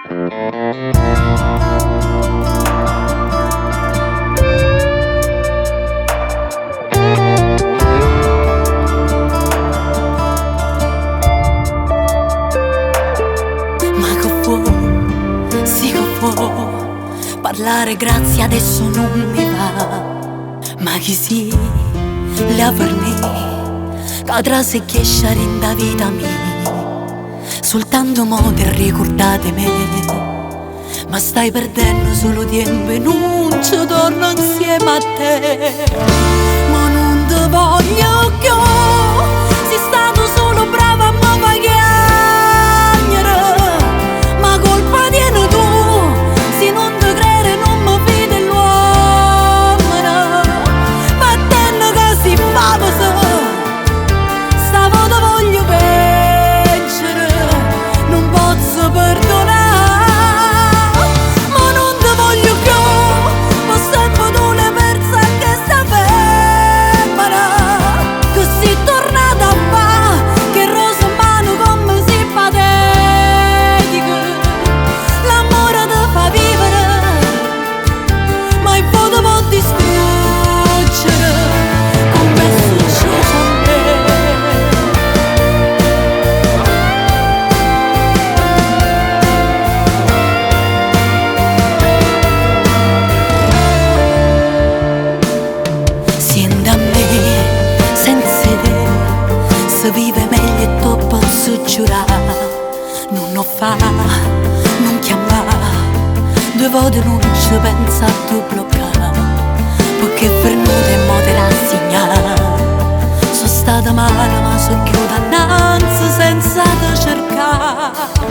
Ma che può, sì che può, parlare grazie adesso non mi va. Ma chi si le per me, cadrà se chiesciare in da vita mia, soltanto mo te ricordate me, ma stai perdendo solo tempo e non ci torno insieme a te. Ma non ti voglio più, sei stato solo bravo a me pagare, ma colpa tieni tu, se non ti credi non mi vedi l'uomo, battendo che si fa così, stavo te voglio vincere, non posso perdonare. Vive meglio e tu posso giurare, non ho fa, non chiamare, due volte non ci pensa a tu bloccare, perché per noi te mo te rassegnare, sono stata male ma sono chiusa innanzi senza te cercare.